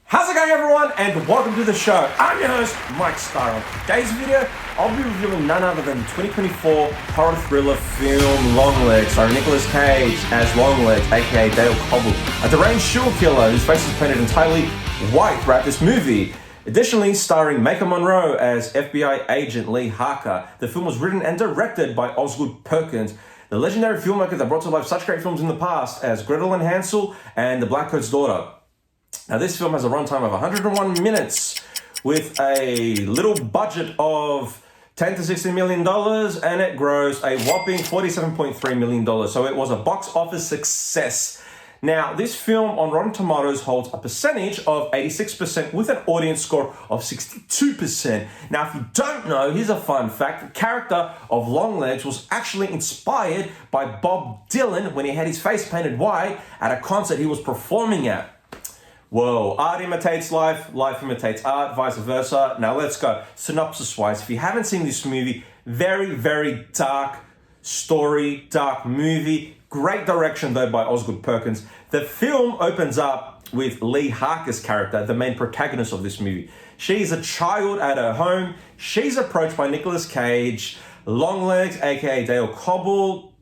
How's it going, everyone, and welcome to the show. I'm your host, Mike Starr. On today's video, I'll be reviewing none other than the 2024 horror thriller film Longlegs, starring Nicolas Cage as Longlegs, aka Dale Cobble, a deranged serial killer whose face is painted entirely white throughout this movie. Additionally, starring Maika Monroe as FBI agent Lee Harker. The film was written and directed by Osgood Perkins, the legendary filmmaker that brought to life such great films in the past as Gretel and Hansel and The Blackcoat's Daughter. Now, this film has a runtime of 101 minutes with a little budget of $10 to $16 million, and it grossed a whopping $47.3 million. So it was a box office success. Now, this film on Rotten Tomatoes holds a percentage of 86% with an audience score of 62%. Now, if you don't know, here's a fun fact. The character of Longlegs was actually inspired by Bob Dylan when he had his face painted white at a concert he was performing at. Whoa, art imitates life, life imitates art, vice versa. Now let's go. Synopsis-wise, if you haven't seen this movie, very dark story, dark movie. Great direction though by Osgood Perkins. The film opens up with Lee Harker's character, the main protagonist of this movie. She's a child at her home. She's approached by Nicolas Cage, Longlegs, aka Dale Cobble,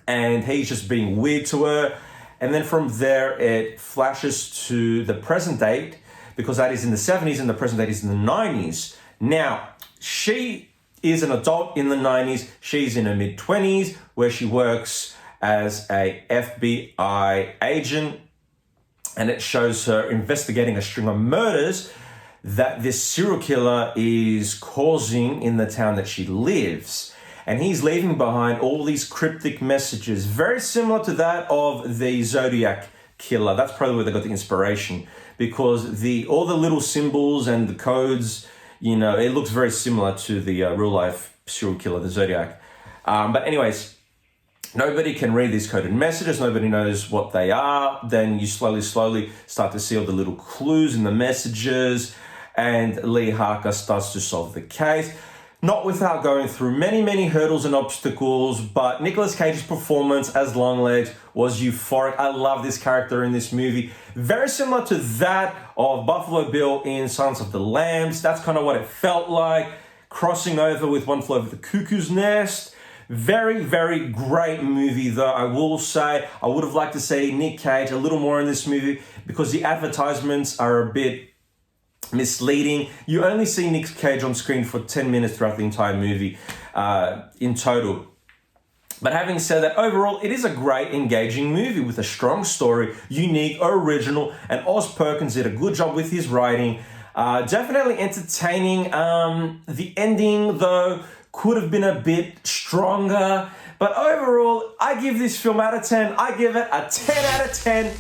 and he's just being weird to her. And then from there, it flashes to the present date, because that is in the 70s and the present date is in the 90s. Now, she is an adult in the 90s. She's in her mid-20s, where she works as a FBI agent. And it shows her investigating a string of murders that this serial killer is causing in the town that she lives. And he's leaving behind all these cryptic messages, very similar to that of the Zodiac killer. That's probably where they got the inspiration, because all the little symbols and the codes, it looks very similar to the real life serial killer, the Zodiac. But anyways, nobody can read these coded messages. Nobody knows what they are. Then you slowly start to see all the little clues in the messages, and Lee Harker starts to solve the case. Not without going through many hurdles and obstacles, but Nicolas Cage's performance as Longlegs was euphoric. I love this character in this movie. Very similar to that of Buffalo Bill in Silence of the Lambs. That's kind of what it felt like. Crossing over with One Flew Over the Cuckoo's Nest. Very great movie though, I will say. I would have liked to see Nick Cage a little more in this movie, because the advertisements are a bit misleading. You only see Nick Cage on screen for 10 minutes throughout the entire movie in total. But having said that, overall, it is a great, engaging movie with a strong story, unique, original, and Oz Perkins did a good job with his writing. Definitely entertaining. The ending, though, could have been a bit stronger. But overall, I give this film out of 10. I give it a 10 out of 10.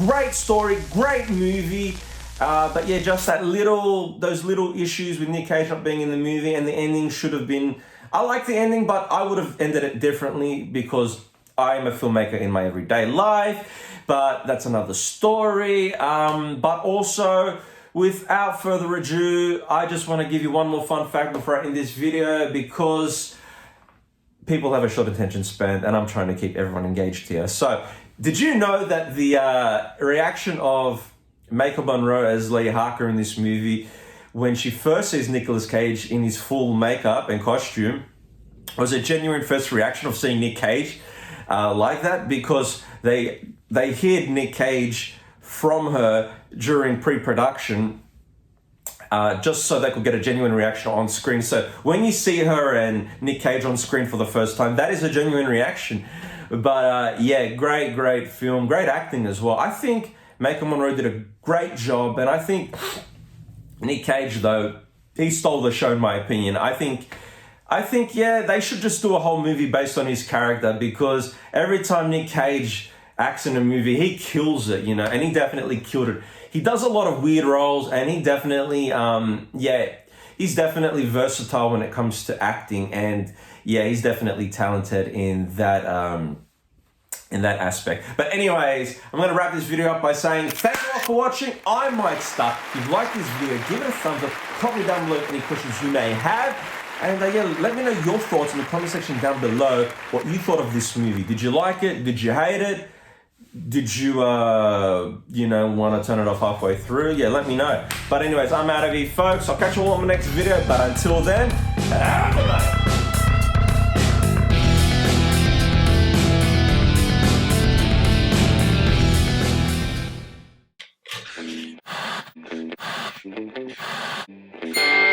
Great story, great movie. But yeah, just those little issues with Nick Cage not being in the movie, and the ending should have been, I like the ending, but I would have ended it differently, because I am a filmmaker in my everyday life, but that's another story. But also, without further ado, I just want to give you one more fun fact before I end this video, because people have a short attention span and I'm trying to keep everyone engaged here. So, did you know that the reaction of Maika Monroe as Lee Harker in this movie, when she first sees Nicolas Cage in his full makeup and costume, was a genuine first reaction of seeing Nick Cage like that, because they hid Nick Cage from her during pre-production just so they could get a genuine reaction on screen. So when you see her and Nick Cage on screen for the first time, that is a genuine reaction. But yeah, great film, great acting as well. I think Maika Monroe did a great job, and I think Nick Cage, though, he stole the show in my opinion. I think, yeah, they should just do a whole movie based on his character, because every time Nick Cage acts in a movie, he kills it, and he definitely killed it. He does a lot of weird roles, and he definitely, he's definitely versatile when it comes to acting, and yeah, he's definitely talented in that aspect. But anyways, I'm going to wrap this video up by saying thank you all for watching. I'm Mike Starr. If you've liked this video, give it a thumbs up. Comment down below any questions you may have. And yeah, let me know your thoughts in the comment section down below, what you thought of this movie. Did you like it? Did you hate it? did you, want to turn it off halfway through? Yeah, let me know. But anyways, I'm out of here, folks. I'll catch you all on the next video. But until then, have a good night.